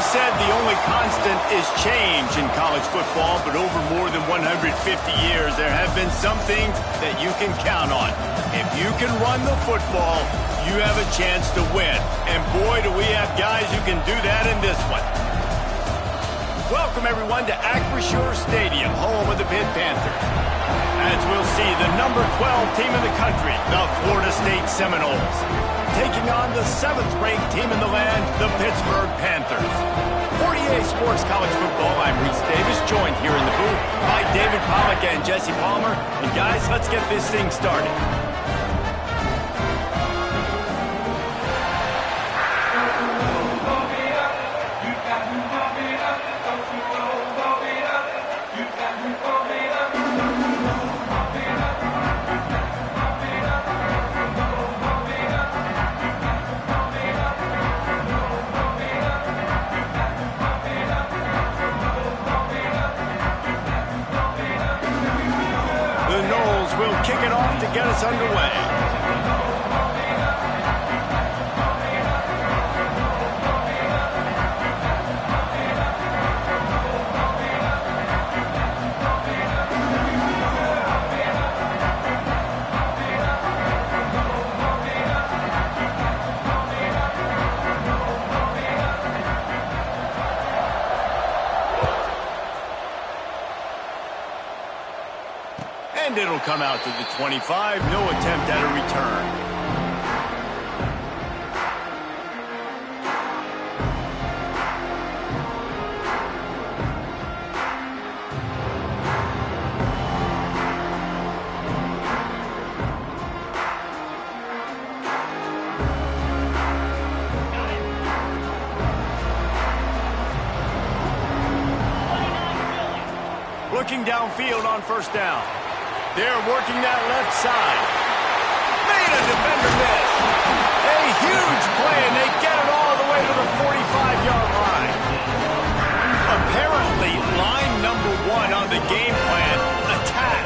always said the only constant is change in college football, but over more than 150 years, there have been some things that you can count on. If you can run the football, you have a chance to win. And boy, do we have guys who can do that in this one. Welcome, everyone, to Acrisure Stadium, home of the Pitt Panthers. As we'll see, the number 12 team in the country, the Florida State Seminoles, taking on the 7th-ranked team in the land, the Pittsburgh Panthers. 48 Sports College Football, I'm Reese Davis, joined here in the booth by David Pollack and Jesse Palmer. And guys, let's get this thing started. Kick it off to get us underway. And it'll come out to the 25. No attempt at a return. Looking downfield on first down. They're working that left side. Made a defender miss. A huge play, and they get it all the way to the 45-yard line. Apparently, line number 1 on the game plan, attack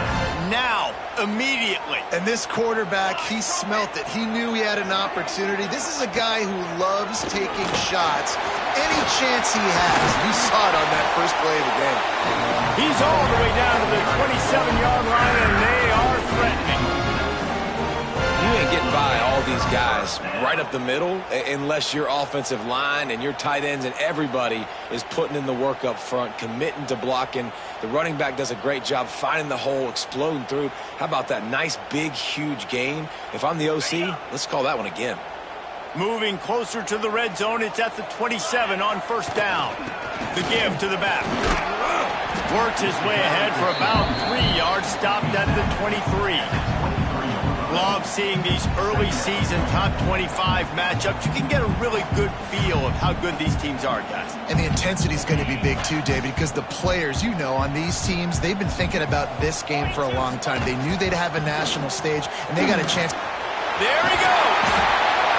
now, immediately. And this quarterback, he smelt it. He knew he had an opportunity. This is a guy who loves taking shots any chance he has. You saw it on that first play of the game. He's all the way down to the 27-yard line, and they are threatening. You ain't getting by all these guys right up the middle unless your offensive line and your tight ends and everybody is putting in the work up front, committing to blocking. The running back does a great job finding the hole, exploding through. How about that nice, big, huge gain? If I'm the OC, let's call that one again. Moving closer to the red zone, it's at the 27 on first down. The give to the back. Works his way ahead for about 3 yards, stopped at the 23. Love seeing these early season top 25 matchups. You can get a really good feel of how good these teams are, guys. And the intensity is going to be big too, David, because the players, you know, on these teams, they've been thinking about this game for a long time. They knew they'd have a national stage, and they got a chance. There he goes.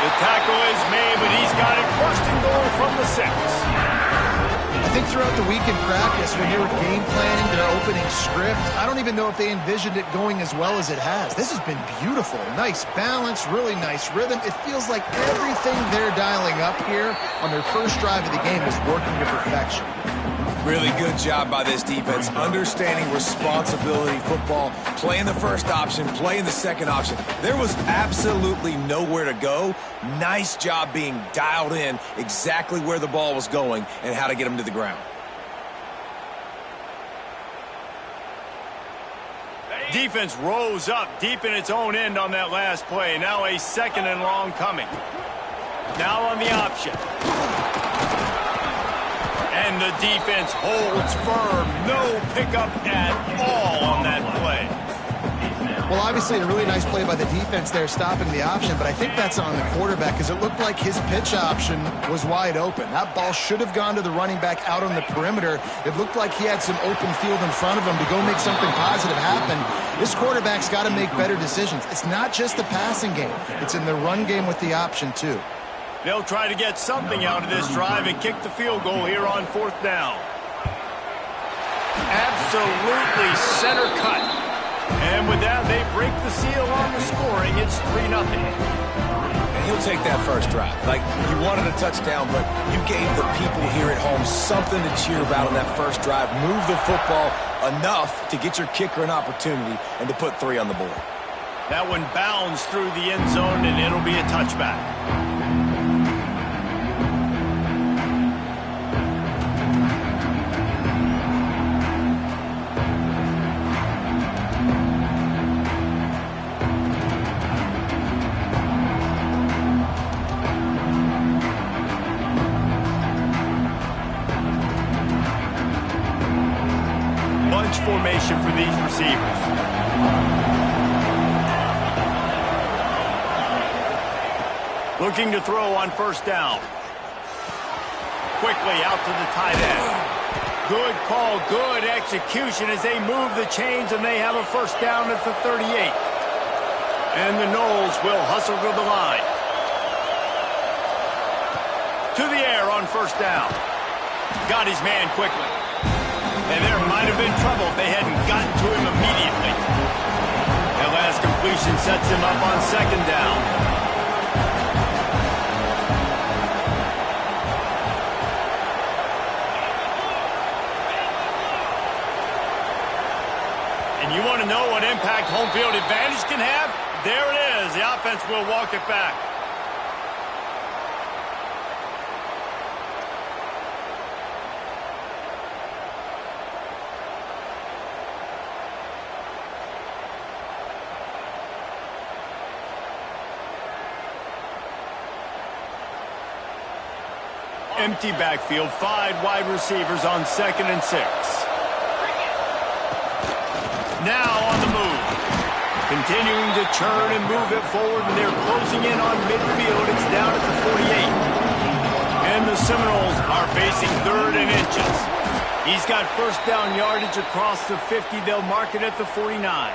The tackle is made, but he's got it first and goal from the 6. I think throughout the week in practice, when they were game planning their opening script, I don't even know if they envisioned it going as well as it has. This has been beautiful. Nice balance, really nice rhythm. It feels like everything they're dialing up here on their first drive of the game is working to perfection. Really good job by this defense, understanding responsibility football, playing the first option, playing the second option. There was absolutely nowhere to go. Nice job being dialed in exactly where the ball was going and how to get them to the ground. Defense rose up deep in its own end on that last play. Now a second and long coming. Now on the option. And the defense holds firm. No pickup at all on that play. Well, obviously a really nice play by the defense there stopping the option, but I think that's on the quarterback because it looked like his pitch option was wide open. That ball should have gone to the running back out on the perimeter. It looked like he had some open field in front of him to go make something positive happen. This quarterback's got to make better decisions. It's not just the passing game. It's in the run game with the option, too. They'll try to get something out of this drive and kick the field goal here on fourth down. Absolutely center cut. And with that, they break the seal on the scoring. It's 3-0. you'll take that first drive. Like, you wanted a touchdown, but you gave the people here at home something to cheer about on that first drive. Move the football enough to get your kicker an opportunity and to put 3 on the board. That one bounds through the end zone, and it'll be a touchback. Formation for these receivers. Looking to throw on first down. Quickly out to the tight end. Good call, good execution as they move the chains, and they have a first down at the 38. And the Knowles will hustle to the line. To the air on first down. Got his man quickly. And there might have been trouble if they hadn't gotten to him immediately. That last completion sets him up on second down. And you want to know what impact home field advantage can have? There it is. The offense will walk it back. Empty backfield, 5 wide receivers on 2nd and 6. Now on the move. Continuing to churn and move it forward, and they're closing in on midfield. It's down at the 48. And the Seminoles are facing 3rd and inches. He's got first down yardage across the 50. They'll mark it at the 49.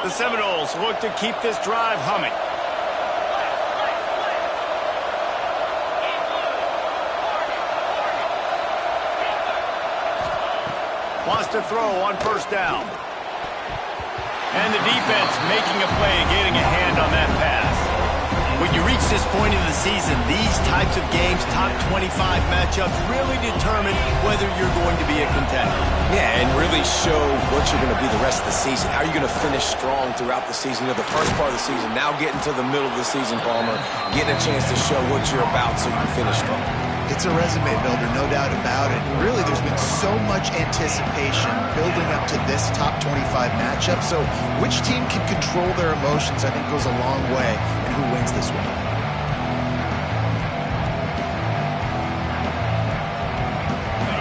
The Seminoles look to keep this drive humming. Wants to throw on first down. And the defense making a play, getting a hand on that pass. When you reach this point in the season, these types of games, top 25 matchups, really determine whether you're going to be a contender. Yeah, and really show what you're going to be the rest of the season. How are you going to finish strong throughout the season? You know, the first part of the season, now getting to the middle of the season, Palmer, getting a chance to show what you're about so you can finish strong. It's a resume builder, no doubt about it. Really, there's been so much anticipation building up to this top 25 matchup. So which team can control their emotions, I think, goes a long way in who wins this one.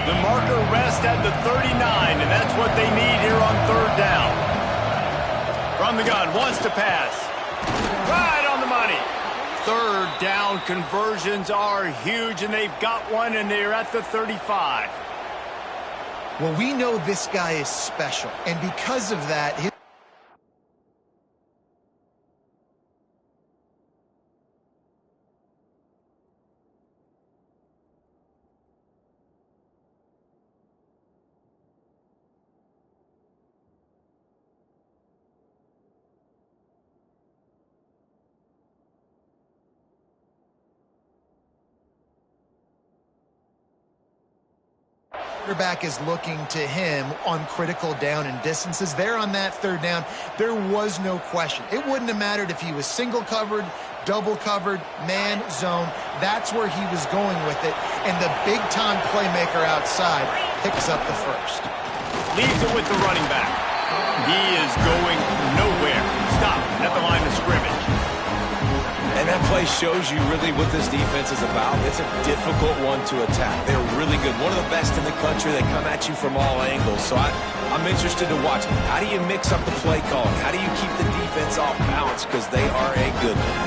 The marker rests at the 39, and that's what they need here on 3rd down. From the gun, wants to pass. Right on the money. 3rd down conversions are huge, and they've got one, and they're at the 35. Well, we know this guy is special, and because of that, his quarterback is looking to him on critical down and distances. There on that 3rd down, there was no question. It wouldn't have mattered if he was single covered, double covered, man, zone. That's where he was going with it. And the big-time playmaker outside picks up the first. Leaves it with the running back. He is going nowhere. Stop at the line of scrimmage. And that play shows you really what this defense is about. It's a difficult one to attack. They're really good. One of the best in the country. They come at you from all angles. So I'm interested to watch. How do you mix up the play calling? How do you keep the defense off balance? Because they are a good one.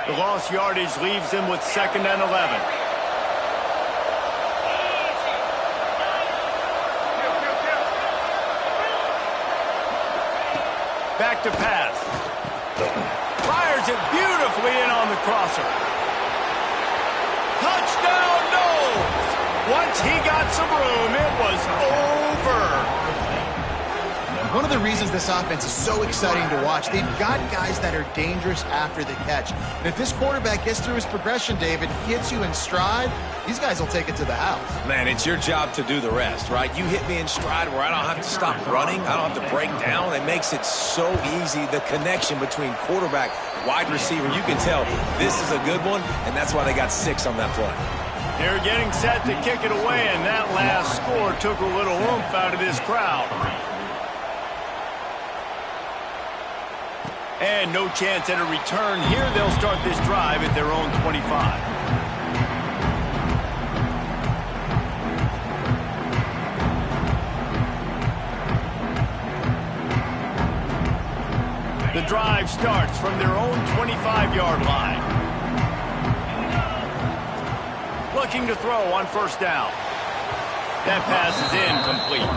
The lost yardage leaves him with 2nd and 11. Back to pass. Fires it beautifully in on the crosser. Touchdown, no! Once he got some room, it was over. One of the reasons this offense is so exciting to watch, they've got guys that are dangerous after the catch. And if this quarterback gets through his progression, David, hits you in stride, these guys will take it to the house. Man, it's your job to do the rest, right? You hit me in stride where I don't have to stop running. I don't have to break down. It makes it so easy, the connection between quarterback, wide receiver. You can tell this is a good one, and that's why they got 6 on that play. They're getting set to kick it away, and that last score took a little oomph out of this crowd. And no chance at a return here. They'll start this drive at their own 25. The drive starts from their own 25-yard line. Looking to throw on first down. That pass is incomplete.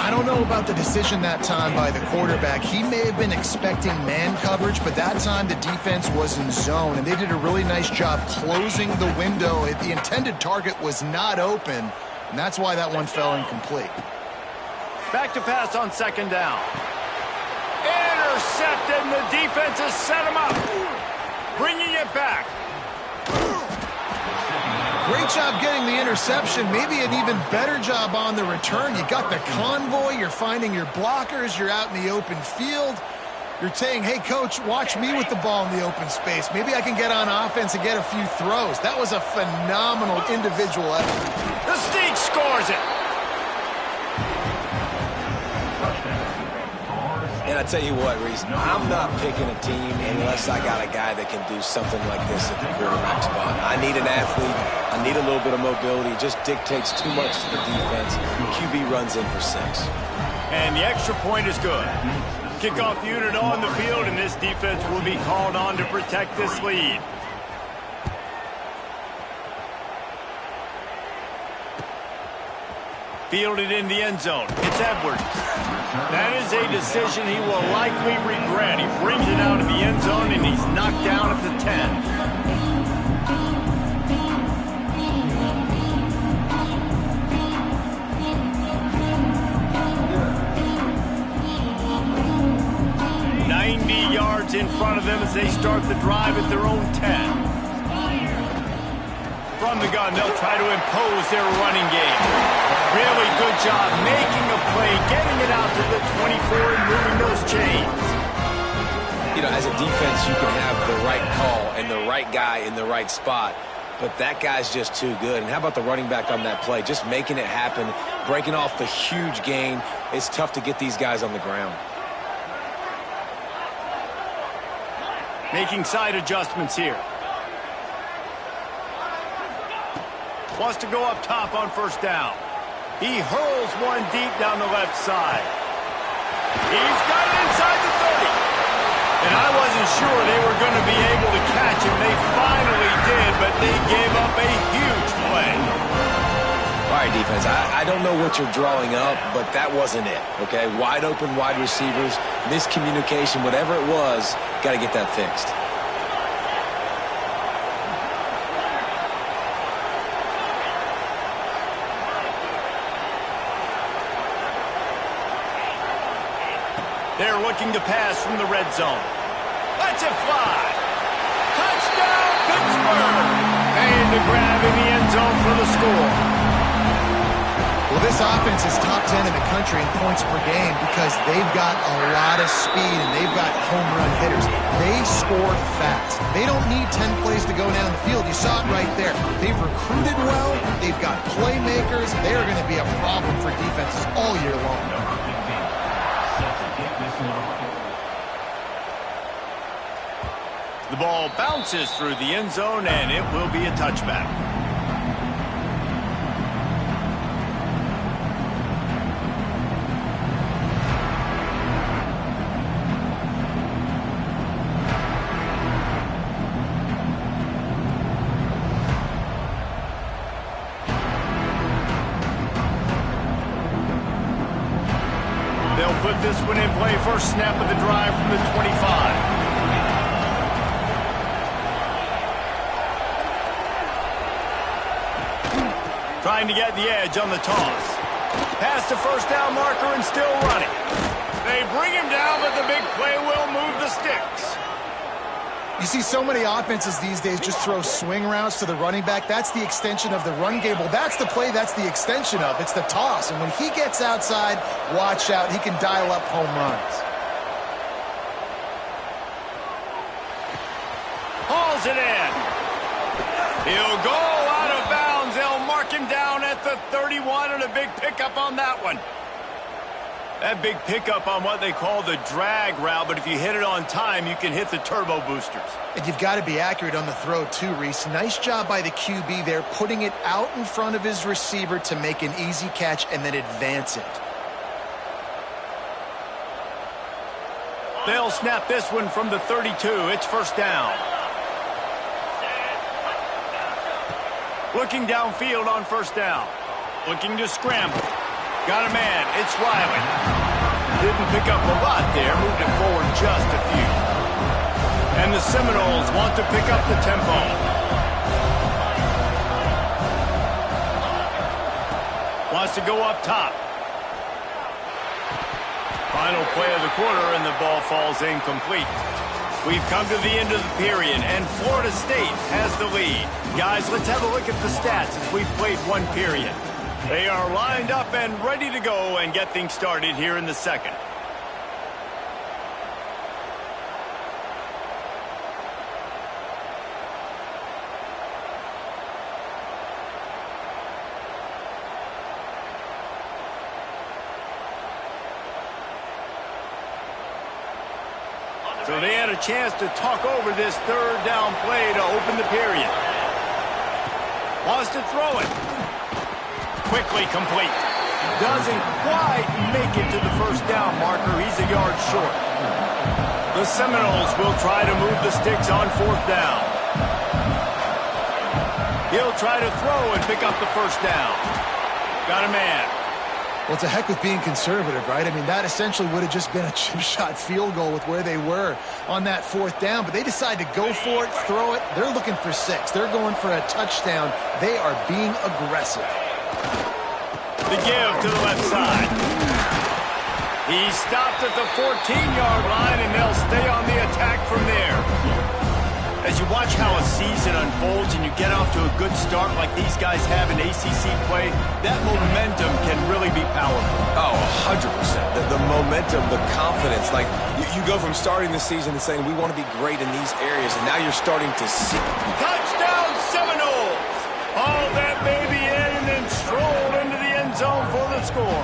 I don't know about the decision that time by the quarterback. He may have been expecting man coverage, but that time the defense was in zone, and they did a really nice job closing the window. The intended target was not open, and that's why that one fell incomplete. Back to pass on second down. Intercepted, and the defense has set him up. Bringing it back. Great job getting the interception. Maybe an even better job on the return. You got the convoy. You're finding your blockers. You're out in the open field. You're saying, hey, coach, watch me with the ball in the open space. Maybe I can get on offense and get a few throws. That was a phenomenal individual effort. The Sneak scores it. And I tell you what, Reese, I'm not picking a team unless I got a guy that can do something like this at the quarterback spot. I need an athlete. I need a little bit of mobility. It just dictates too much to the defense. QB runs in for 6. And the extra point is good. Kickoff unit on the field, and this defense will be called on to protect this lead. Fielded in the end zone. It's Edwards. That is a decision he will likely regret. He brings it out of the end zone, and he's knocked down at the 10. Yards in front of them as they start the drive at their own 10. From the gun, they'll try to impose their running game. Really good job making a play, getting it out to the 24 and moving those chains. You know, as a defense, you can have the right call and the right guy in the right spot, but that guy's just too good. And how about the running back on that play? Just making it happen, breaking off the huge gain. It's tough to get these guys on the ground. Making side adjustments here. Wants to go up top on first down. He hurls one deep down the left side. He's got it inside the 30. And I wasn't sure they were going to be able to catch him. They finally did, but they gave up a huge play. All right, defense, I don't know what you're drawing up, but that wasn't it, okay? Wide open wide receivers, miscommunication, whatever it was, got to get that fixed. They're looking to pass from the red zone. Let's it fly. Touchdown, Pittsburgh. And the grab in the end zone for the score. Well, this offense is top 10 in the country in points per game because they've got a lot of speed and they've got home run hitters. They score fast. They don't need 10 plays to go down the field. You saw it right there. They've recruited well. They've got playmakers. They are going to be a problem for defenses all year long. The ball bounces through the end zone, and it will be a touchback. They'll put this one in play. First snap of the drive from the 25. Trying to get the edge on the toss. Past the first down marker and still running. They bring him down, but the big play will move the sticks. You see so many offenses these days just throw swing routes to the running back. That's the extension of the run game. Well, that's the play that's the extension of. It's the toss. And when he gets outside, watch out. He can dial up home runs. Hauls it in. He'll go out of bounds. They'll mark him down at the 31 and a big pickup on that one. That big pickup on what they call the drag route, but if you hit it on time, you can hit the turbo boosters. And you've got to be accurate on the throw too, Reese. Nice job by the QB there, putting it out in front of his receiver to make an easy catch and then advance it. They'll snap this one from the 32. It's first down. Looking downfield on first down. Looking to scramble. Got a man. It's Riley. Didn't pick up a lot there. Moved it forward just a few. And the Seminoles want to pick up the tempo. Wants to go up top. Final play of the quarter, and the ball falls incomplete. We've come to the end of the period, and Florida State has the lead. Guys, let's have a look at the stats as we've played one period. They are lined up and ready to go and get things started here in the second. So they had a chance to talk over this third down play to open the period. Wants to throw it. Quickly complete. Doesn't quite make it to the first down marker. He's a yard short. The Seminoles will try to move the sticks on fourth down. He'll try to throw and pick up the first down. Got a man. Well, it's a heck with being conservative, right? I mean, that essentially would have just been a chip shot field goal with where they were on that fourth down. But they decide to go for it, throw it. They're looking for 6. They're going for a touchdown. They are being aggressive. The give to the left side. He stopped at the 14-yard line, and they'll stay on the attack from there. As you watch how a season unfolds and you get off to a good start like these guys have in ACC play, that momentum can really be powerful. Oh, 100%. The momentum, the confidence. Like, you go from starting the season and saying, we want to be great in these areas, and now you're starting to see. Touchdown, Seminoles! Haul that baby in and then stroll into the end zone for the score.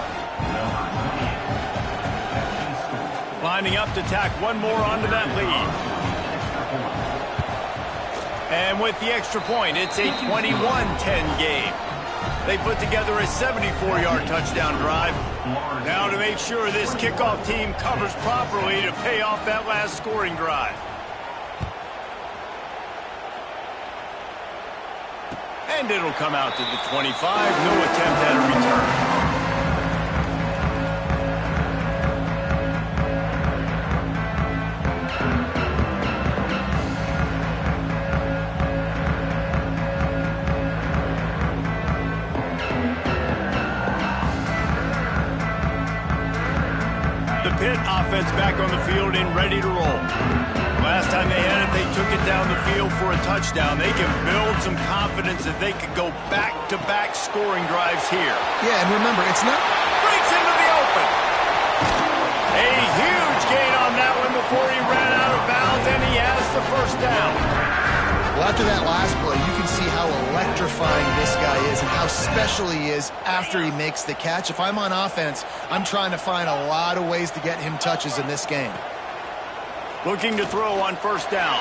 Lining up to tack one more onto that lead. And with the extra point, it's a 21-10 game. They put together a 74-yard touchdown drive. Now to make sure this kickoff team covers properly to pay off that last scoring drive. And it'll come out to the 25. No attempt at a return. Pitt offense back on the field and ready to roll. Last time they had it, they took it down the field for a touchdown. They can build some confidence that they could go back-to-back scoring drives here. Yeah, and remember, it's not... Breaks into the open. A huge gain on that one before he ran out of bounds, and he has the first down. Well, after that last play, you can see how electrifying this guy is and how special he is after he makes the catch. If I'm on offense, I'm trying to find a lot of ways to get him touches in this game. Looking to throw on first down.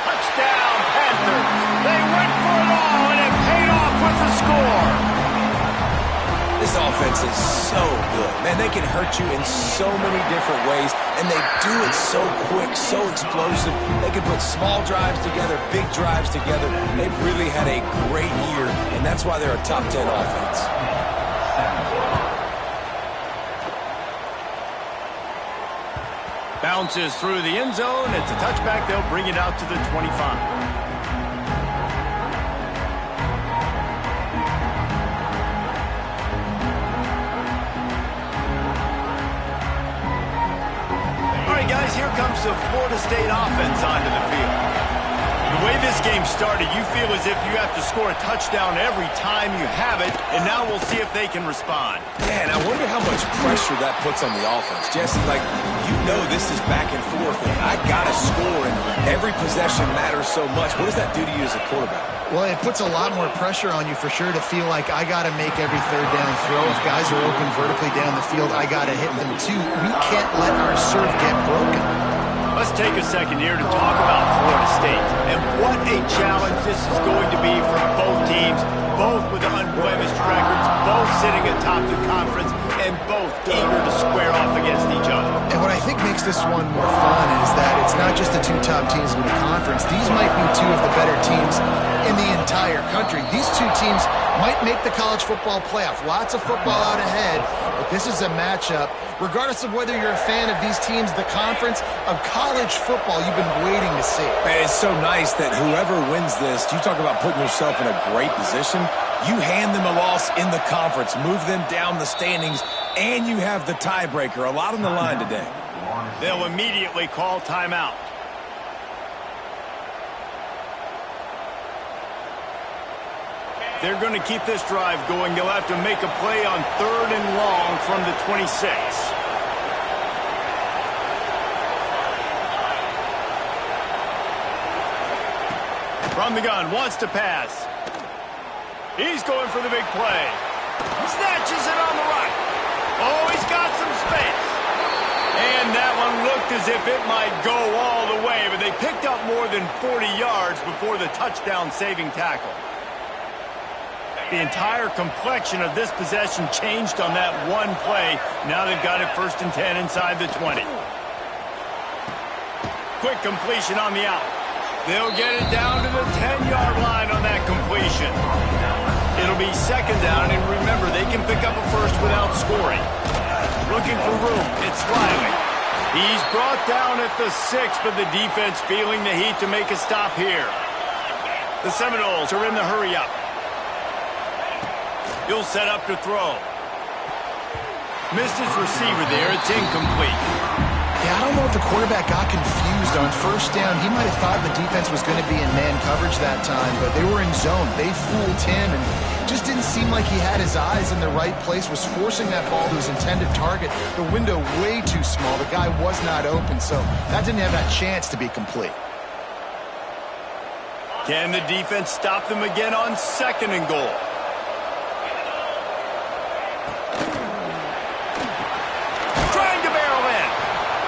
Touchdown, Panthers. They went for it all, and it paid off with the score. This offense is so good. Man, they can hurt you in so many different ways, and they do it so quick, so explosive. They can put small drives together, big drives together. They've really had a great year, and that's why they're a top 10 offense. Bounces through the end zone. It's a touchback. They'll bring it out to the 25. guys, here comes the Florida State offense onto the field. The way this game started, you feel as if you have to score a touchdown every time you have it, and now we'll see if they can respond. Man, I wonder how much pressure that puts on the offense. Jesse, like, you know this is back and forth, and I got to score, and every possession matters so much. What does that do to you as a quarterback? Well, it puts a lot more pressure on you for sure to feel like I got to make every third down throw. If guys are open vertically down the field, I got to hit them too. We can't let our serve get broken. Let's take a second here to talk about Florida State. And what a challenge this is going to be for both teams, both with unblemished records, both sitting atop the conference, and both eager to square off against each other. And what I think makes this one more fun is that it's not just the two top teams in the conference. These might be two of the better teams in the entire country. These two teams might make the college football playoff. Lots of football out ahead, but this is a matchup. Regardless of whether you're a fan of these teams, the conference of college football you've been waiting to see. Man, it's so nice that whoever wins this, you talk about putting yourself in a great position. You hand them a loss in the conference, move them down the standings, and you have the tiebreaker. A lot on the line today. They'll immediately call timeout. They're going to keep this drive going. They'll have to make a play on 3rd and long from the 26. From the gun, wants to pass. He's going for the big play. Snatches it on the right. Oh, he's got some space. And that one looked as if it might go all the way, but they picked up more than 40 yards before the touchdown-saving tackle. The entire complexion of this possession changed on that one play. Now they've got it 1st and 10 inside the 20. Quick completion on the out. They'll get it down to the 10-yard line on that completion. It'll be 2nd down, and remember, they can pick up a first without scoring. Looking for room, it's Riley. He's brought down at the 6, but the defense feeling the heat to make a stop here. The Seminoles are in the hurry-up. He'll set up to throw. Missed his receiver there. It's incomplete. Yeah, I don't know if the quarterback got confused on 1st down. He might have thought the defense was going to be in man coverage that time, but they were in zone. They fooled him and just didn't seem like he had his eyes in the right place, was forcing that ball to his intended target. The window way too small. The guy was not open, so that didn't have that chance to be complete. Can the defense stop them again on 2nd and goal?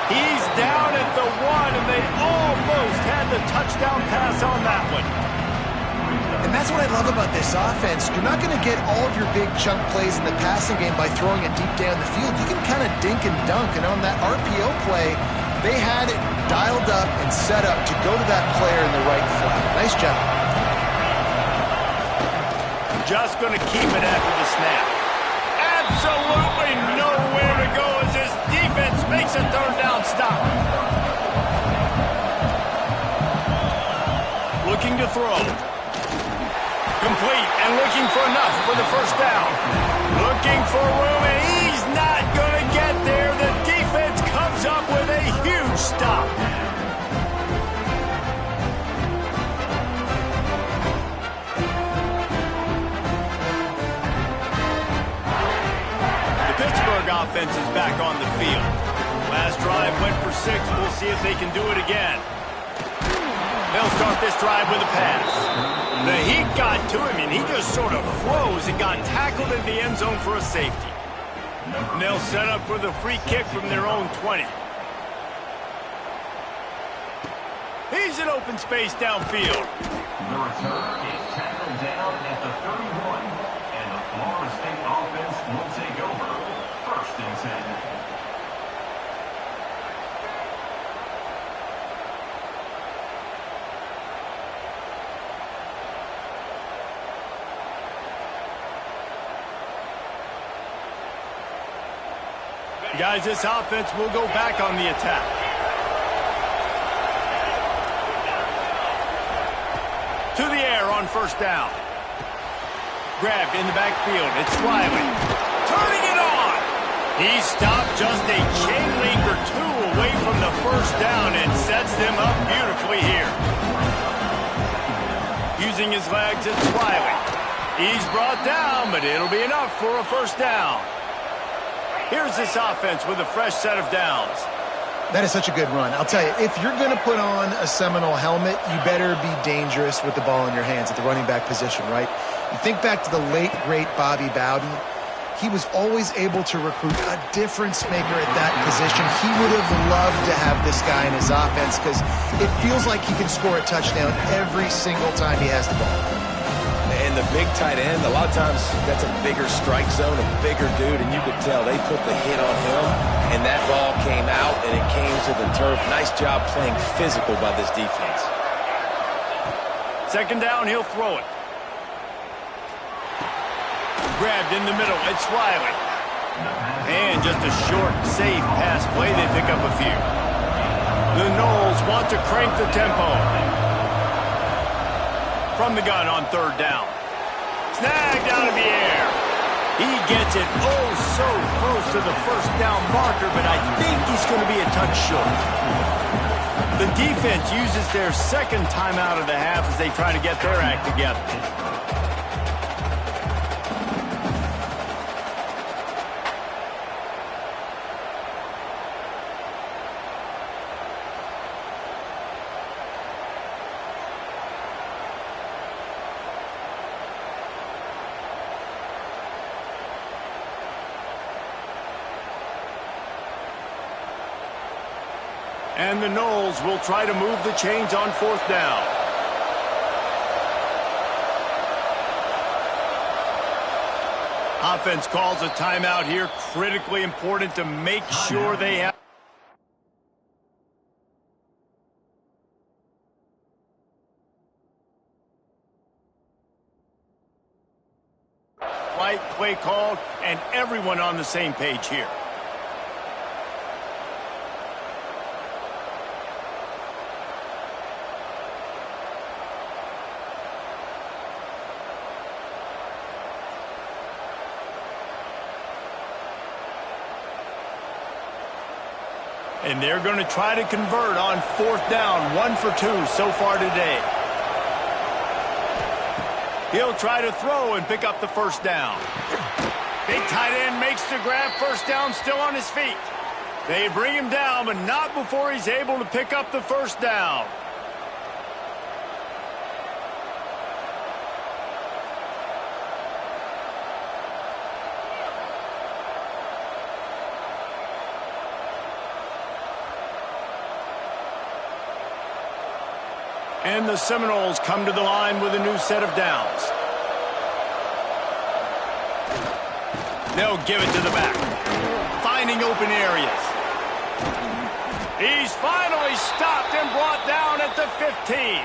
He's down at the 1, and they almost had the touchdown pass on that one. And that's what I love about this offense. You're not going to get all of your big chunk plays in the passing game by throwing it deep down the field. You can kind of dink and dunk, and on that RPO play, they had it dialed up and set up to go to that player in the right flat. Nice job. Just going to keep it after the snap. Absolutely nowhere to go as this defense makes a 3rd down stop. Looking to throw. Complete and looking for enough for the 1st down. Looking for room, and he's not going to get there. The defense comes up with a huge stop. Offense is back on the field. Last drive went for 6. We'll see if they can do it again. They'll start this drive with a pass. The heat got to him, and he just sort of froze and got tackled in the end zone for a safety. And they'll set up for the free kick from their own 20. He's in open space downfield. The return is tackled down at the 31, and the Florida State offense will take over. 1st and 10. Guys, this offense will go back on the attack. To the air on 1st down. Grabbed in the backfield. It's Riley. Turning it on. He stopped just a chain link or two away from the first down and sets them up beautifully here. Using his legs, it's Riley. He's brought down, but it'll be enough for a first down. Here's this offense with a fresh set of downs. That is such a good run. I'll tell you, if you're going to put on a Seminole helmet, you better be dangerous with the ball in your hands at the running back position, right? You think back to the late, great Bobby Bowden. He was always able to recruit a difference maker at that position. He would have loved to have this guy in his offense because it feels like he can score a touchdown every single time he has the ball. And the big tight end, a lot of times that's a bigger strike zone, a bigger dude, and you could tell they put the hit on him, and that ball came out, and it came to the turf. Nice job playing physical by this defense. Second down, he'll throw it. Grabbed in the middle, it's Riley. And just a short, safe pass play, they pick up a few. The Noles want to crank the tempo. From the gun on third down. Snagged out of the air. He gets it oh so close to the first down marker, but I think he's going to be a touch short. The defense uses their second timeout of the half as they try to get their act together. And the Noles will try to move the chains on fourth down. Offense calls a timeout here. Critically important to make sure they have. Right play called, and everyone on the same page here. And they're going to try to convert on fourth down. 1 for 2 so far today. He'll try to throw and pick up the first down. Big tight end makes the grab. First down, still on his feet. They bring him down, but not before he's able to pick up the first down. And the Seminoles come to the line with a new set of downs. They'll give it to the back. Finding open areas. He's finally stopped and brought down at the 15.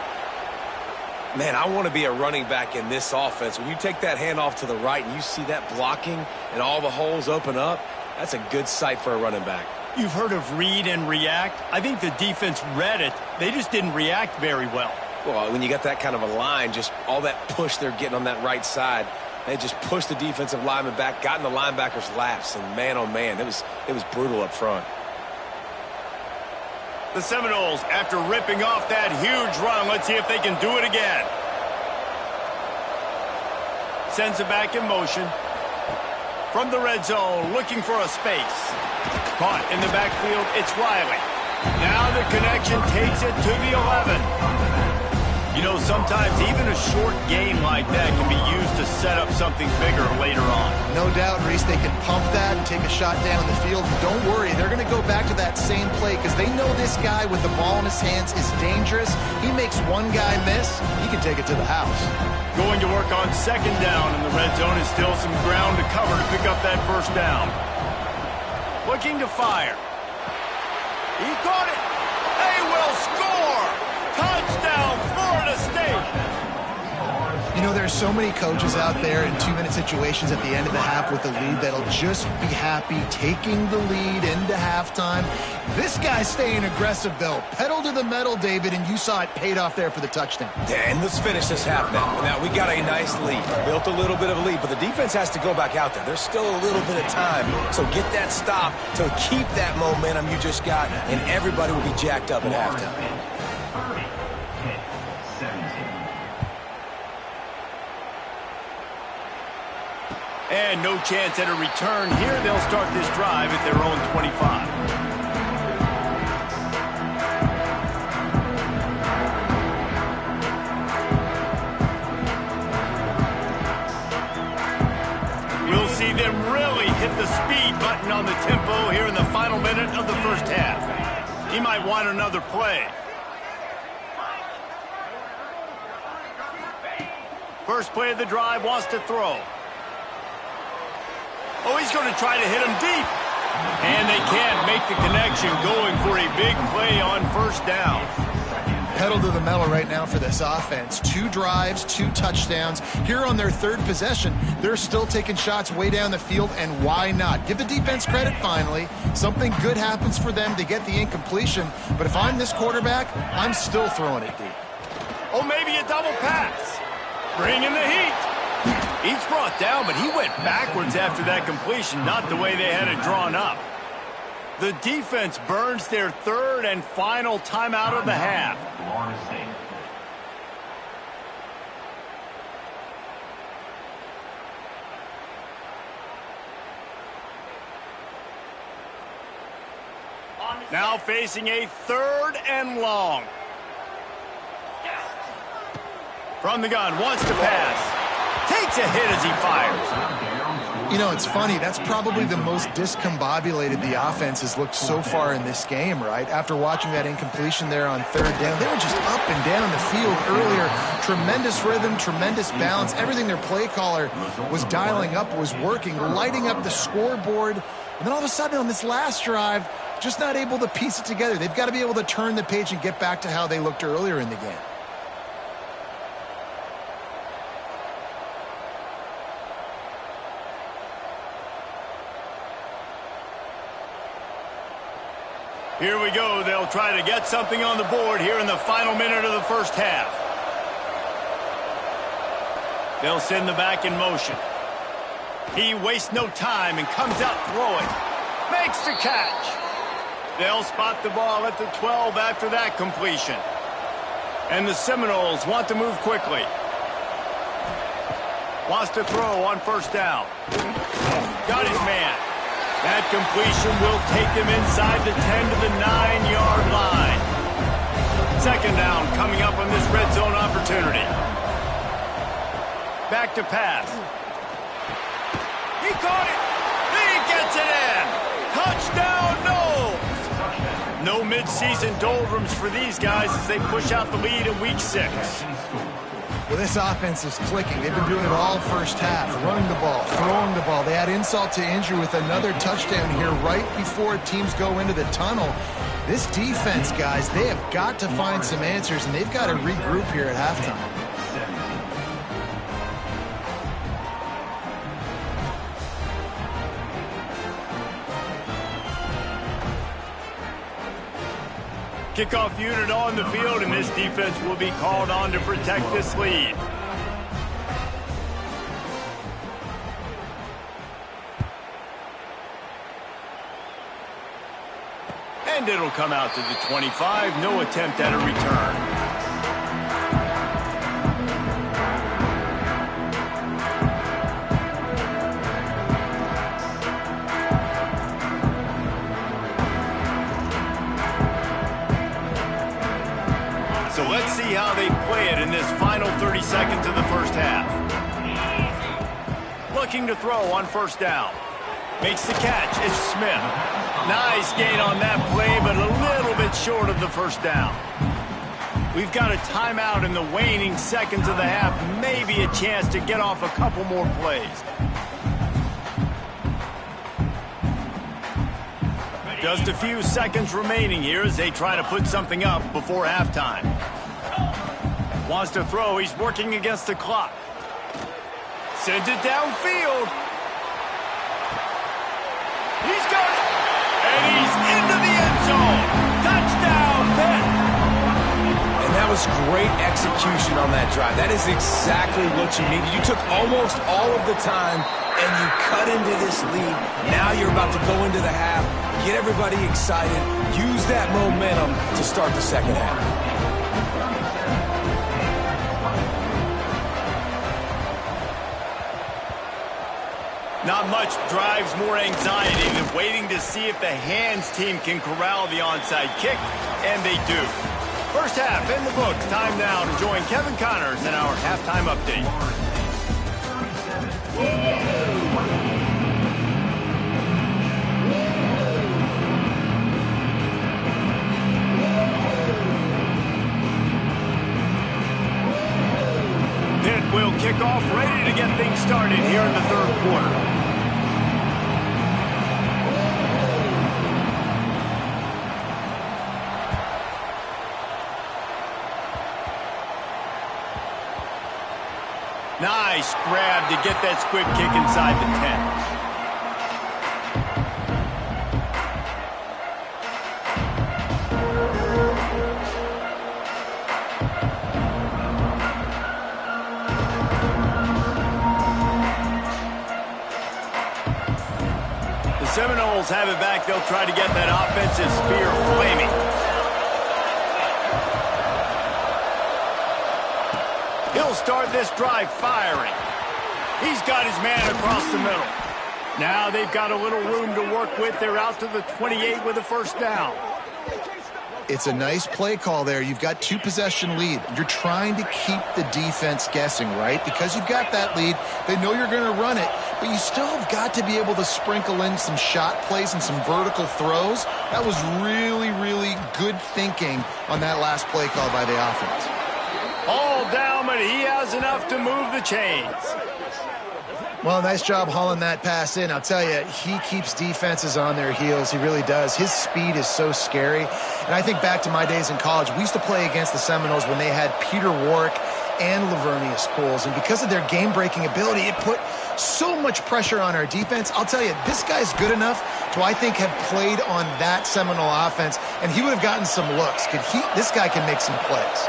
Man, I want to be a running back in this offense. When you take that handoff to the right and you see that blocking and all the holes open up, that's a good sight for a running back. You've heard of read and react. I think the defense read it. They just didn't react very well. Well, when you got that kind of a line, just all that push they're getting on that right side, they just pushed the defensive lineman back, got in the linebacker's laps, and man, oh man, it was brutal up front. The Seminoles, after ripping off that huge run, let's see if they can do it again. Sends it back in motion. From the red zone, looking for a space. Caught in the backfield, it's Riley. Now the connection takes it to the 11. You know, sometimes even a short game like that can be used to set up something bigger later on. No doubt, Reese, they can pump that and take a shot down the field. And don't worry, they're going to go back to that same play because they know this guy with the ball in his hands is dangerous. He makes one guy miss, he can take it to the house. Going to work on second down, and the red zone is still some ground to cover to pick up that first down. Looking to fire. He caught it. They will score. Touchdown, Florida State. You know, there's There's so many coaches out there in 2-minute situations at the end of the half with the lead that'll just be happy taking the lead into halftime. This guy's staying aggressive, though. Pedal to the metal, David, and you saw it paid off there for the touchdown. Yeah, and let's finish this half now. Now, we got a nice lead. Built a little bit of a lead, but the defense has to go back out there. There's still a little bit of time. So get that stop to keep that momentum you just got, and everybody will be jacked up at halftime. And no chance at a return here. They'll start this drive at their own 25. We'll see them really hit the speed button on the tempo here in the final minute of the first half. He might want another play. First play of the drive, wants to throw. Oh, he's going to try to hit him deep. And they can't make the connection, going for a big play on first down. Pedal to the metal right now for this offense. 2 drives, 2 touchdowns. Here on their third possession, they're still taking shots way down the field, and why not? Give the defense credit finally. Something good happens for them to get the incompletion, but if I'm this quarterback, I'm still throwing it deep. Oh, maybe a double pass. Bring in the heat. He's brought down, but he went backwards after that completion, not the way they had it drawn up. The defense burns their third and final timeout of the half. Now facing a 3rd and long. From the gun, wants to pass. Takes a hit as he fires. You know, it's funny. That's probably the most discombobulated the offense has looked so far in this game, right? After watching that incompletion there on 3rd down, they were just up and down the field earlier. Tremendous rhythm, tremendous balance. Everything their play caller was dialing up was working, lighting up the scoreboard. And then all of a sudden on this last drive, just not able to piece it together. They've got to be able to turn the page and get back to how they looked earlier in the game. Here we go. They'll try to get something on the board here in the final minute of the first half. They'll send the back in motion. He wastes no time and comes out throwing. Makes the catch. They'll spot the ball at the 12 after that completion. And the Seminoles want to move quickly. Wants to throw on first down. Got his man. That completion will take him inside the 10 to the 9-yard line. Second down coming up on this red zone opportunity. Back to pass. He caught it. He gets it in. Touchdown, Noles. No midseason doldrums for these guys as they push out the lead in week 6. Well, this offense is clicking. They've been doing it all first half, running the ball, throwing the ball. They add insult to injury with another touchdown here right before teams go into the tunnel. This defense, guys, they have got to find some answers, and they've got to regroup here at halftime. Kickoff unit on the field, and this defense will be called on to protect this lead. And it'll come out to the 25. No attempt at a return. So let's see how they play it in this final 30 seconds of the first half. Looking to throw on first down. Makes the catch. It's Smith. Nice gain on that play, but a little bit short of the first down. We've got a timeout in the waning seconds of the half. Maybe a chance to get off a couple more plays. Just a few seconds remaining here as they try to put something up before halftime. Wants to throw. He's working against the clock. Sends it downfield. He's got it. And he's into the end zone. Touchdown, Pitt. And that was great execution on that drive. That is exactly what you needed. You took almost all of the time, and you cut into this lead. Now you're about to go into the half, get everybody excited, use that momentum to start the second half. Not much drives more anxiety than waiting to see if the hands team can corral the onside kick, and they do. First half in the books. Time now to join Kevin Connors in our halftime update. Pitt will kick off, ready to get things started here in the third quarter. Nice grab to get that squib kick inside the 10. The Seminoles have it back. They'll try to get that offensive spear flaming. He'll start this drive firing. He's got his man across the middle. Now they've got a little room to work with. They're out to the 28 with a first down. It's a nice play call there. You've got 2-possession lead. You're trying to keep the defense guessing, right? Because you've got that lead. They know you're going to run it, but you still have got to be able to sprinkle in some shot plays and some vertical throws. That was really, really good thinking on that last play call by the offense. All down, but he has enough to move the chains. Well, nice job hauling that pass in. I'll tell you, he keeps defenses on their heels. He really does. His speed is so scary. And I think back to my days in college. We used to play against the Seminoles when they had Peter Warrick and Lavernius Coles. And because of their game-breaking ability, it put so much pressure on our defense. I'll tell you, this guy's good enough to, I think, have played on that Seminole offense, and he would have gotten some looks. This guy can make some plays.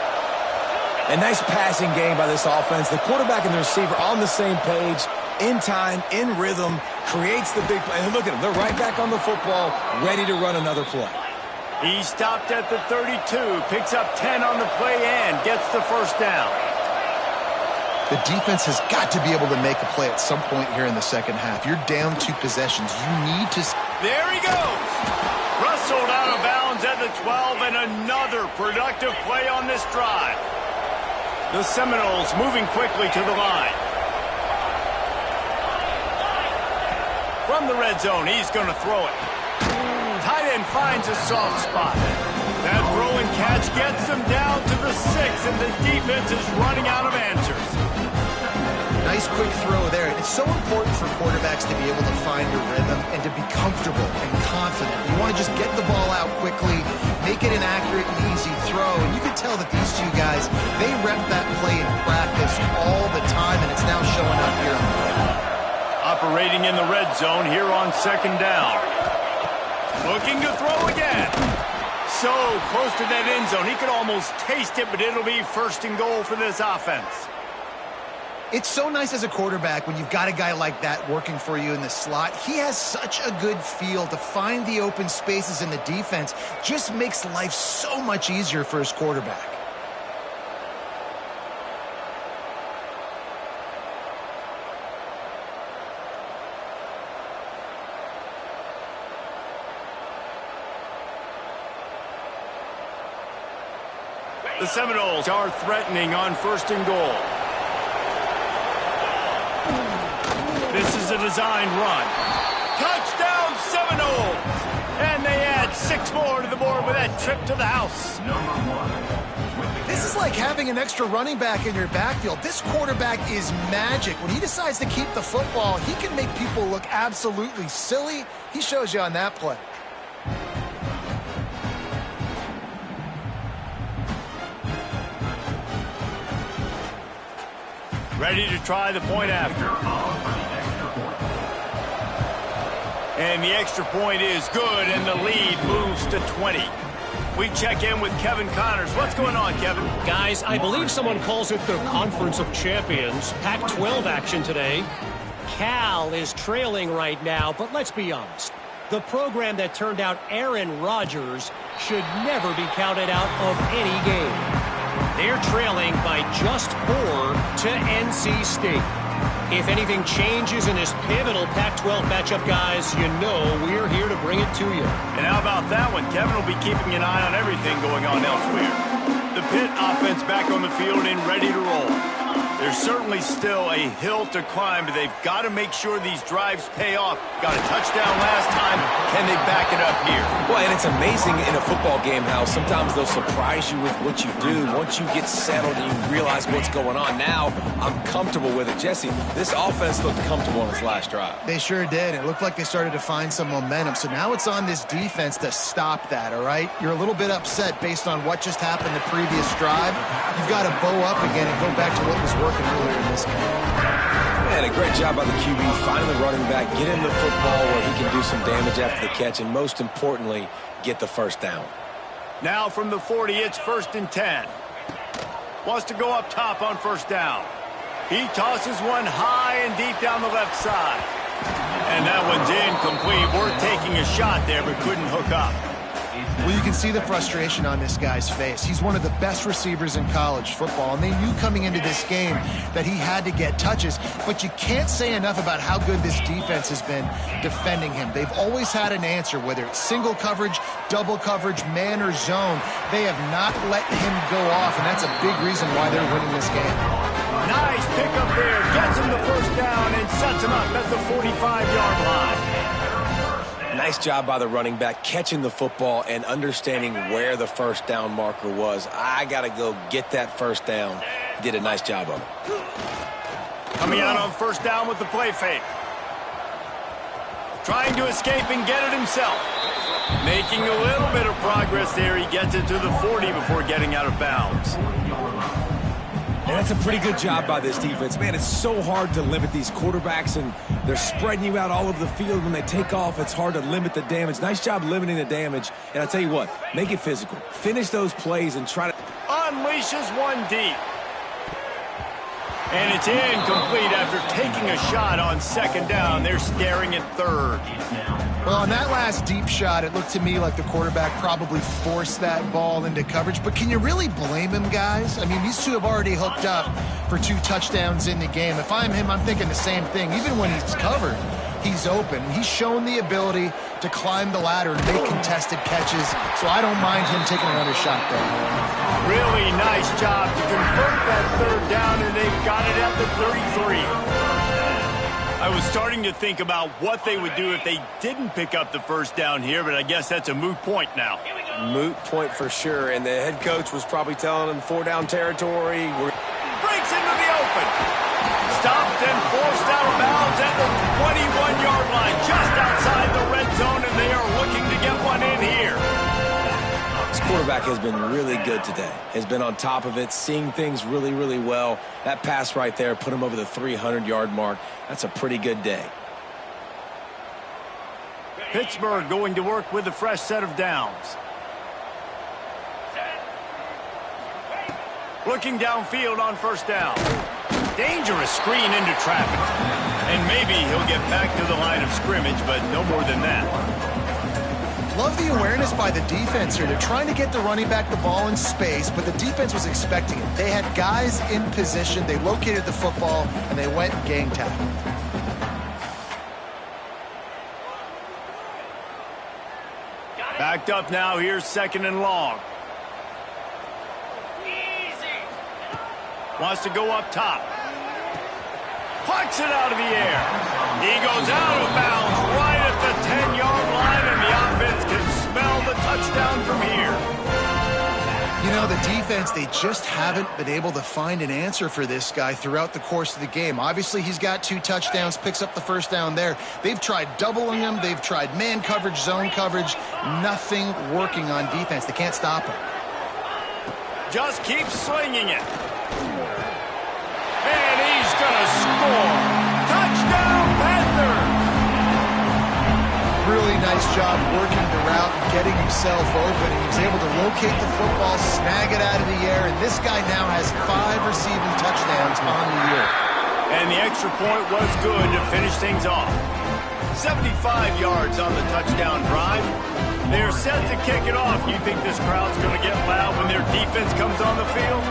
A nice passing game by this offense. The quarterback and the receiver on the same page, in time, in rhythm, creates the big play. And look at them. They're right back on the football, ready to run another play. He stopped at the 32, picks up 10 on the play and gets the first down. The defense has got to be able to make a play at some point here in the second half. You're down 2 possessions. You need to... There he goes. Wrestled out of bounds at the 12, and another productive play on this drive. The Seminoles moving quickly to the line. From the red zone, he's going to throw it. Tight end finds a soft spot. That throw and catch gets them down to the 6, and the defense is running out of answers. Nice quick throw there. It's so important for quarterbacks to be able to find a rhythm and to be comfortable and confident. You want to just get the ball out quickly, make it an accurate and easy throw. And you can tell that these two guys, they rep that play in practice all the time, and it's now showing up here on the field. Operating in the red zone here on second down. Looking to throw again. So close to that end zone. He could almost taste it, but it'll be first and goal for this offense. It's so nice as a quarterback when you've got a guy like that working for you in the slot. He has such a good feel to find the open spaces in the defense. Just makes life so much easier for his quarterback. The Seminoles are threatening on first and goal. This is a designed run. Touchdown, Seminoles! And they add 6 more to the board with that trip to the house. This is like having an extra running back in your backfield. This quarterback is magic. When he decides to keep the football, he can make people look absolutely silly. He shows you on that play. Ready to try the point after. And the extra point is good, and the lead moves to 20. We check in with Kevin Connors. What's going on, Kevin? Guys, I believe someone calls it the Conference of Champions. Pac-12 action today. Cal is trailing right now, but let's be honest. The program that turned out Aaron Rodgers should never be counted out of any game. They're trailing by just 4 to NC State. If anything changes in this pivotal Pac-12 matchup, guys, you know we're here to bring it to you. And how about that one? Kevin will be keeping an eye on everything going on elsewhere. The Pitt offense back on the field and ready to roll. There's certainly still a hill to climb, but they've got to make sure these drives pay off. Got a touchdown last time. Can they back it up here? Well, and it's amazing in a football game how sometimes they'll surprise you with what you do. Once you get settled and you realize what's going on, now I'm comfortable with it. Jesse, this offense looked comfortable on its last drive. They sure did. It looked like they started to find some momentum. So now it's on this defense to stop that, all right? You're a little bit upset based on what just happened the previous drive. You've got to bow up again and go back to what was working earlier in this game. Man, a great job by the QB, finding the running back, get him the football where he can do some damage after the catch, and most importantly, get the first down. Now from the 40, it's 1st and 10. Wants to go up top on first down. He tosses one high and deep down the left side. And that one's incomplete. We're taking a shot there, but couldn't hook up. Well, you can see the frustration on this guy's face. He's one of the best receivers in college football, and they knew coming into this game that he had to get touches, but you can't say enough about how good this defense has been defending him. They've always had an answer, whether it's single coverage, double coverage, man or zone. They have not let him go off, and that's a big reason why they're winning this game. Nice pickup there. Gets him the first down and sets him up at the 45-yard line. Nice job by the running back, catching the football and understanding where the first down marker was. I got to go get that first down. He did a nice job of it. Coming out on first down with the play fake. Trying to escape and get it himself. Making a little bit of progress there. He gets it to the 40 before getting out of bounds. And that's a pretty good job by this defense. Man, it's so hard to limit these quarterbacks, and they're spreading you out all over the field. When they take off, it's hard to limit the damage. Nice job limiting the damage. And I'll tell you what, make it physical. Finish those plays and try to... Unleashes one deep. And it's incomplete after taking a shot on second down. They're staring at third. Well, on that last deep shot, it looked to me like the quarterback probably forced that ball into coverage. But can you really blame him, guys? I mean, these two have already hooked up for 2 touchdowns in the game. If I'm him, I'm thinking the same thing. Even when he's covered, he's open. He's shown the ability to climb the ladder and make contested catches. So I don't mind him taking another shot there. Really nice job to convert that third down, and they've got it at the 33. I was starting to think about what they would do if they didn't pick up the first down here, but I guess that's a moot point now. Moot point for sure, and the head coach was probably telling them 4-down territory. Breaks into the open. Stopped and forced out of bounds at the 21-yard line, just outside the red zone, and they are looking to get one in here. This quarterback has been really good today. Has been on top of it, seeing things really, really well. That pass right there put him over the 300-yard mark. That's a pretty good day. Pittsburgh going to work with a fresh set of downs. Looking downfield on first down. Dangerous screen into traffic. And maybe he'll get back to the line of scrimmage, but no more than that. Love the awareness by the defense here. They're trying to get the running back the ball in space, but the defense was expecting it. They had guys in position. They located the football, and they went and gang tackled. Backed up now. Here's 2nd and long. Wants to go up top. Plucks it out of the air. He goes out of bounds right at the 10-yard line, and the offense can smell the touchdown from here. You know, the defense, they just haven't been able to find an answer for this guy throughout the course of the game. Obviously, he's got 2 touchdowns, picks up the first down there. They've tried doubling him. They've tried man coverage, zone coverage. Nothing working on defense. They can't stop him. Just keeps swinging it. And he's going to score. Touchdown, Panthers! Really nice job working the route and getting himself open. He was able to locate the football, snag it out of the air, and this guy now has 5 receiving touchdowns on the year. And the extra point was good to finish things off. 75 yards on the touchdown drive. They're set to kick it off. You think this crowd's going to get loud when their defense comes on the field?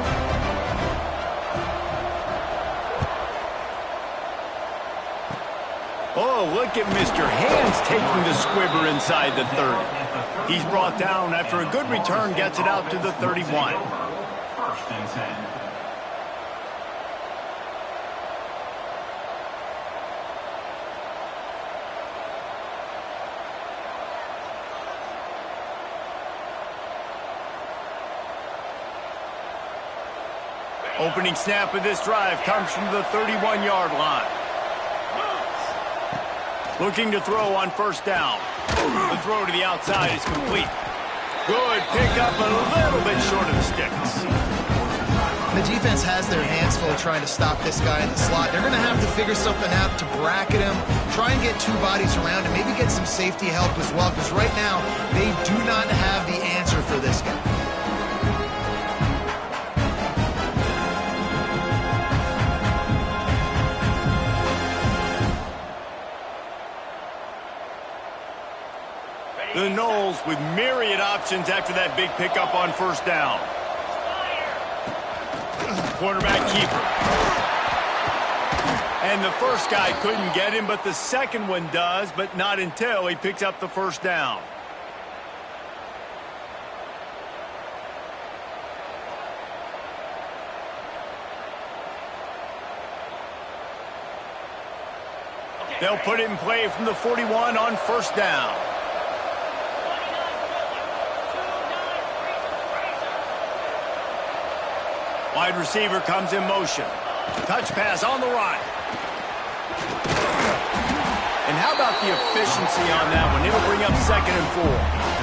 Oh, look at Mr. Hands taking the squibber inside the 30. He's brought down after a good return, gets it out to the 31. First and 10. Opening snap of this drive comes from the 31-yard line. Looking to throw on first down. The throw to the outside is complete. Good pickup, a little bit short of the sticks. The defense has their hands full trying to stop this guy in the slot. They're going to have to figure something out to bracket him, try and get 2 bodies around him, maybe get some safety help as well, because right now they do not have the answer for this guy. The Knowles with myriad options after that big pickup on first down. Quarterback keeper. And the first guy couldn't get him, but the second one does, but not until he picks up the first down. They'll put it in play from the 41 on first down. Wide receiver comes in motion. Touch pass on the right. And how about the efficiency on that one? It'll bring up 2nd and 4.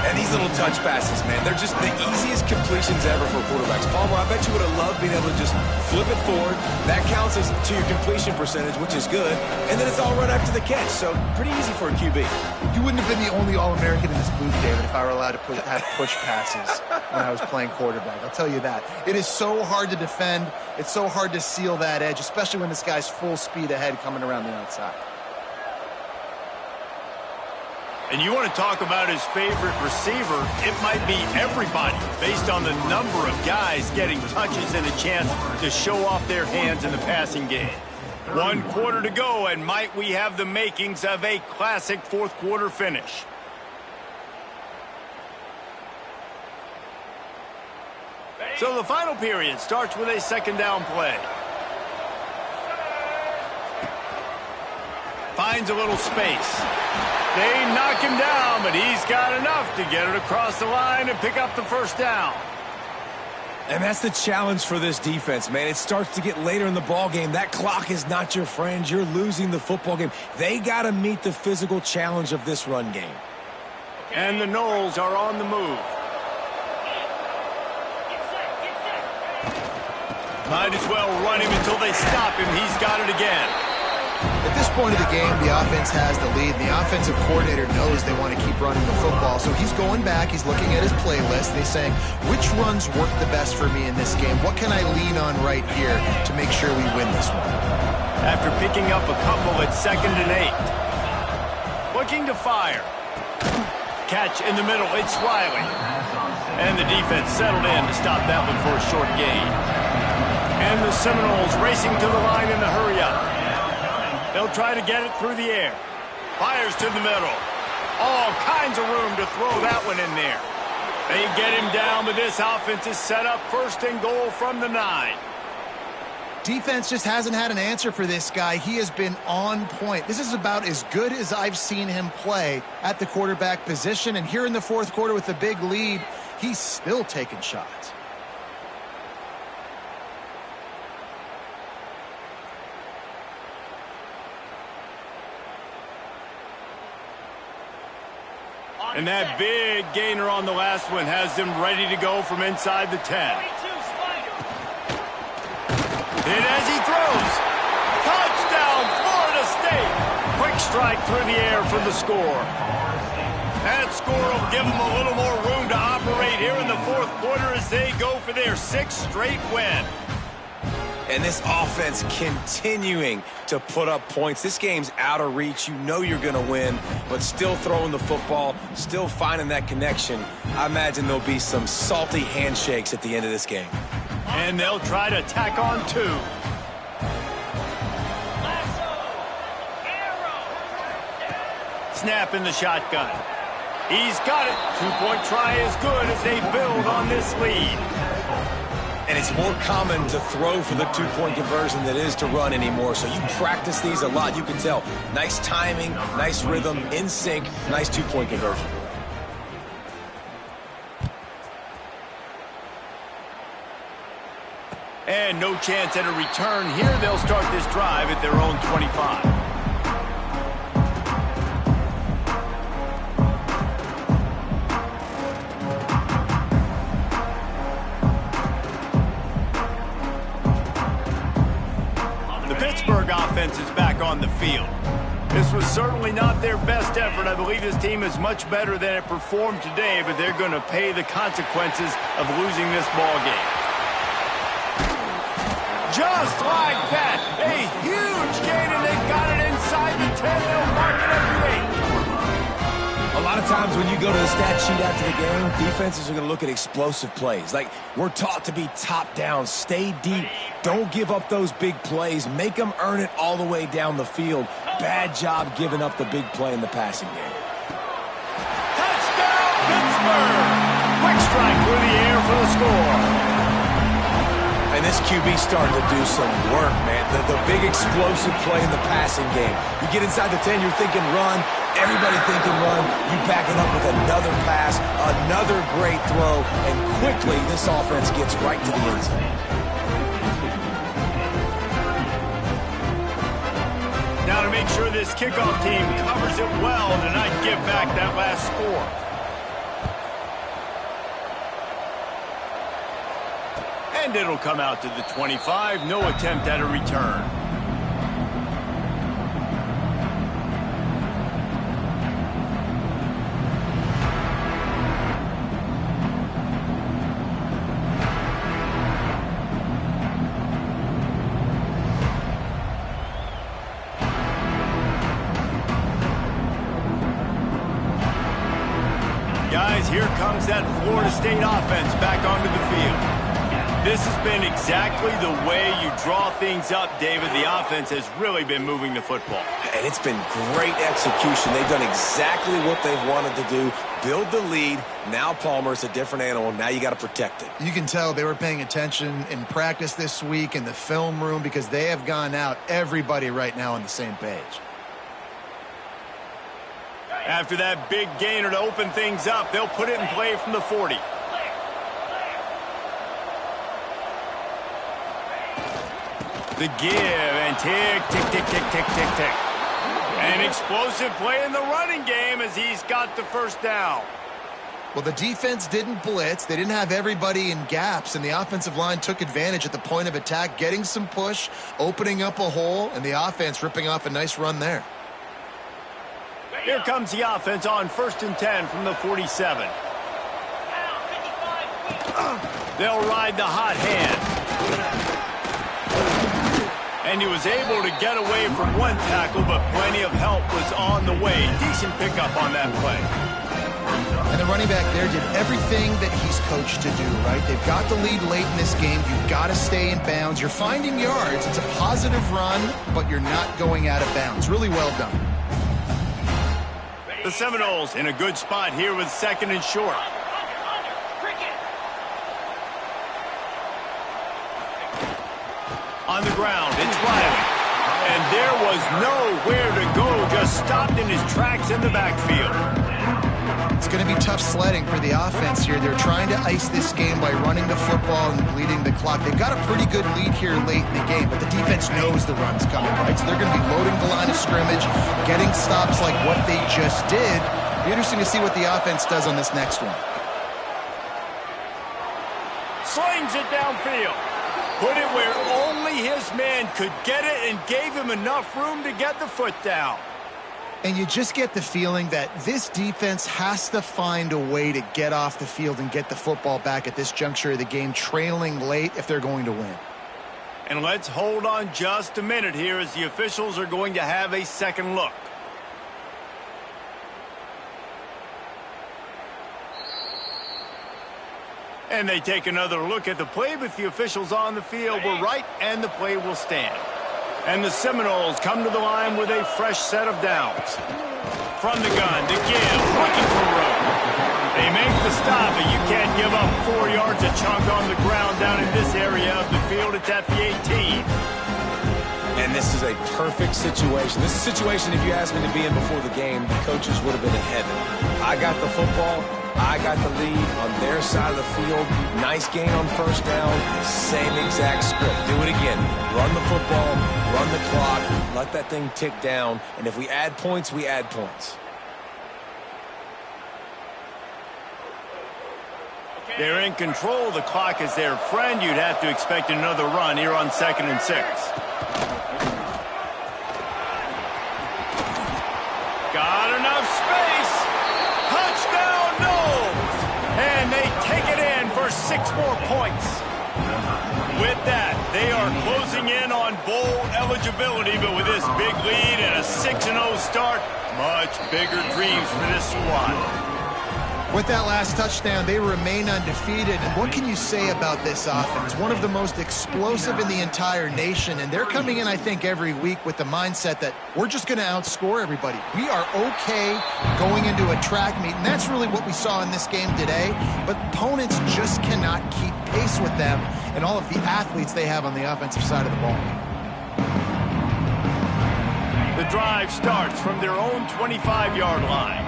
And these little touch passes, man, they're just the easiest completions ever for quarterbacks. Palmer, I bet you would have loved being able to just flip it forward. That counts as to your completion percentage, which is good. And then it's all right after the catch, so pretty easy for a QB. You wouldn't have been the only All-American in this booth, David, if I were allowed to have push passes when I was playing quarterback. I'll tell you that. It is so hard to defend. It's so hard to seal that edge, especially when this guy's full speed ahead coming around the outside. And you want to talk about his favorite receiver, it might be everybody based on the number of guys getting touches and a chance to show off their hands in the passing game. 1 quarter to go, and might we have the makings of a classic 4th quarter finish. So the final period starts with a 2nd down play. Finds a little space. They knock him down, but he's got enough to get it across the line and pick up the first down. And that's the challenge for this defense, man. It starts to get later in the ball game. That clock is not your friend. You're losing the football game. They got to meet the physical challenge of this run game. And the Knowles are on the move. Might as well run him until they stop him. He's got it again. At this point of the game, the offense has the lead. The offensive coordinator knows they want to keep running the football. So he's going back. He's looking at his playlist. And he's saying, which runs work the best for me in this game? What can I lean on right here to make sure we win this one? After picking up a couple at 2nd and 8. Looking to fire. Catch in the middle. It's Riley. And the defense settled in to stop that one for a short gain. And the Seminoles racing to the line in the hurry-up. They'll try to get it through the air. Fires to the middle. All kinds of room to throw that one in there. They get him down, but this offense is set up 1st and goal from the 9. Defense just hasn't had an answer for this guy. He has been on point. This is about as good as I've seen him play at the quarterback position. And here in the 4th quarter with a big lead, he's still taking shots. And that big gainer on the last one has them ready to go from inside the 10. And as he throws, touchdown, Florida State. Quick strike through the air for the score. That score will give them a little more room to operate here in the fourth quarter as they go for their 6th straight win. And this offense continuing to put up points. This game's out of reach. You know you're going to win, but still throwing the football, still finding that connection. I imagine there'll be some salty handshakes at the end of this game. And they'll try to tack on 2. Snap in the shotgun. He's got it. 2-point try is good as they build on this lead. And it's more common to throw for the 2-point conversion than it is to run anymore. So you practice these a lot. You can tell. Nice timing, nice rhythm, in sync, nice 2-point conversion. And no chance at a return here. They'll start this drive at their own 25. Offense is back on the field. This was certainly not their best effort. I believe this team is much better than it performed today, but they're going to pay the consequences of losing this ball game. Just like that, a huge gain, and they've got it inside the 10. They'll mark it at the 8. A lot of times when you go to the stat sheet after the game, defenses are going to look at explosive plays. Like, we're taught to be top down, stay deep, don't give up those big plays, make them earn it all the way down the field. Bad job giving up the big play in the passing game. Touchdown, Pittsburgh! Quick strike through the air for the score. And this QB starting to do some work, man. The big explosive play in the passing game. You get inside the 10, you're thinking run. Everybody thinking run. You back it up with another pass, another great throw, and quickly this offense gets right to the end zone. Now to make sure this kickoff team covers it well to not give back that last score. And it'll come out to the 25. No attempt at a return. Guys, here comes that Florida State offense back onto the field. This has been exactly the way you draw things up, David. The offense has really been moving the football. And it's been great execution. They've done exactly what they've wanted to do. Build the lead. Now Palmer's a different animal. Now you got to protect it. You can tell they were paying attention in practice this week in the film room because they have gone out, everybody right now on the same page. After that big gainer to open things up, they'll put it in play from the 40. The give, and tick, tick, tick, tick, tick, tick, tick. An explosive play in the running game as he's got the first down. Well, the defense didn't blitz. They didn't have everybody in gaps, and the offensive line took advantage at the point of attack, getting some push, opening up a hole, and the offense ripping off a nice run there. Here comes the offense on 1st and 10 from the 47. They'll ride the hot hand. And he was able to get away from one tackle, but plenty of help was on the way. Decent pickup on that play. And the running back there did everything that he's coached to do, right? They've got the lead late in this game. You've got to stay in bounds. You're finding yards. It's a positive run, but you're not going out of bounds. Really well done. The Seminoles in a good spot here with 2nd and short. On the ground, it's Riley. And there was nowhere to go, just stopped in his tracks in the backfield. It's going to be tough sledding for the offense here. They're trying to ice this game by running the football and bleeding the clock. They've got a pretty good lead here late in the game, but the defense knows the run's coming, right? So they're going to be loading the line of scrimmage, getting stops like what they just did. It'll be interesting to see what the offense does on this next one. Slings it downfield. Put it where only his man could get it and gave him enough room to get the foot down. And you just get the feeling that this defense has to find a way to get off the field and get the football back at this juncture of the game, trailing late if they're going to win. And let's hold on just a minute here as the officials are going to have a second look. And they take another look at the play, but the officials on the field were right, and the play will stand. And the Seminoles come to the line with a fresh set of downs. From the gun to give, looking for room. They make the stop, but you can't give up 4 yards a chunk on the ground down in this area of the field. It's at the 18. And this is a perfect situation. This is a situation, if you asked me to be in before the game, the coaches would have been in heaven. I got the football. I got the lead on their side of the field. Nice gain on first down. Same exact script. Do it again. Run the football, run the clock, let that thing tick down. And if we add points, we add points. They're in control. The clock is their friend. You'd have to expect another run here on 2nd and 6. Got enough space. Touchdown, Noles. And they take it in for 6 more points. With that, they are closing in on bowl eligibility, but with this big lead and a 6-0 start, much bigger dreams for this squad. With that last touchdown, they remain undefeated. And what can you say about this offense? One of the most explosive in the entire nation. And they're coming in, I think, every week with the mindset that we're just going to outscore everybody. We are okay going into a track meet. And that's really what we saw in this game today. But opponents just cannot keep pace with them and all of the athletes they have on the offensive side of the ball. The drive starts from their own 25-yard line.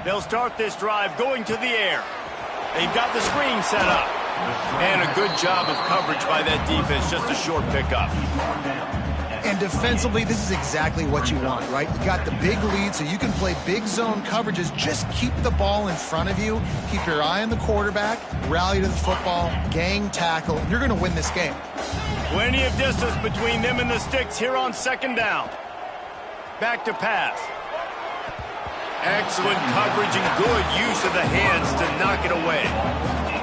They'll start this drive going to the air. They've got the screen set up. And a good job of coverage by that defense, just a short pickup. And defensively, this is exactly what you want, right? You got the big lead, so you can play big zone coverages. Just keep the ball in front of you. Keep your eye on the quarterback. Rally to the football. Gang tackle. You're going to win this game. Plenty of distance between them and the sticks here on 2nd down. Back to pass. Excellent coverage and good use of the hands to knock it away.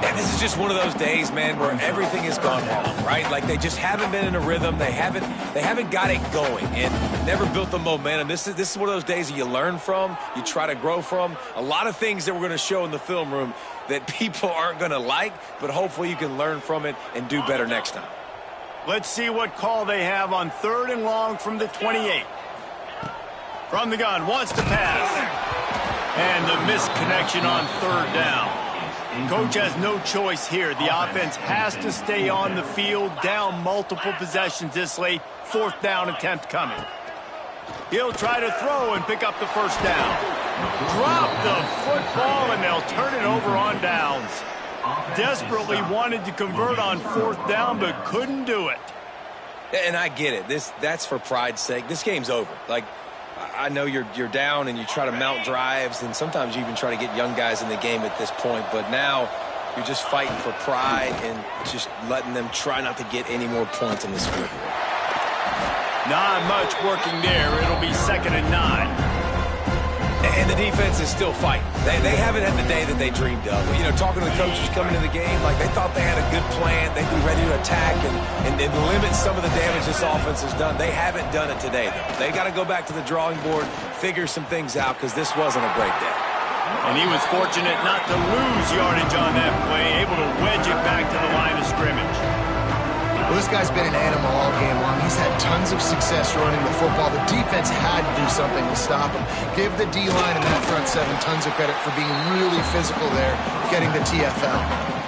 And this is just one of those days, man, where everything has gone wrong, right? Like they just haven't been in a rhythm. They haven't got it going and never built the momentum. This is one of those days that you learn from, you try to grow from. A lot of things that we're going to show in the film room that people aren't going to like, but hopefully you can learn from it and do better next time. Let's see what call they have on 3rd and long from the 28. From the gun, wants to pass. And the misconnection on 3rd down. Coach has no choice here. The offense has to stay on the field, down multiple possessions this late. 4th down attempt coming. He'll try to throw and pick up the first down. Drop the football, and they'll turn it over on downs. Desperately wanted to convert on 4th down, but couldn't do it. And I get it. That's for pride's sake. This game's over. Like, I know you're down and you try to mount drives, and sometimes you even try to get young guys in the game at this point. But now you're just fighting for pride and just letting them try not to get any more points in the scoreboard. Not much working there. It'll be 2nd and 9. And the defense is still fighting. They haven't had the day that they dreamed of. You know, talking to the coaches coming into the game, like they thought they had a good plan. They'd be ready to attack and limit some of the damage this offense has done. They haven't done it today, though. They got to go back to the drawing board, figure some things out, because this wasn't a great day. And he was fortunate not to lose yardage on that play, able to wedge it back to the line of scrimmage. Well, this guy's been an animal all game long. He's had tons of success running the football. The defense had to do something to stop him. Give the D-line and that front seven tons of credit for being really physical there, getting the TFL.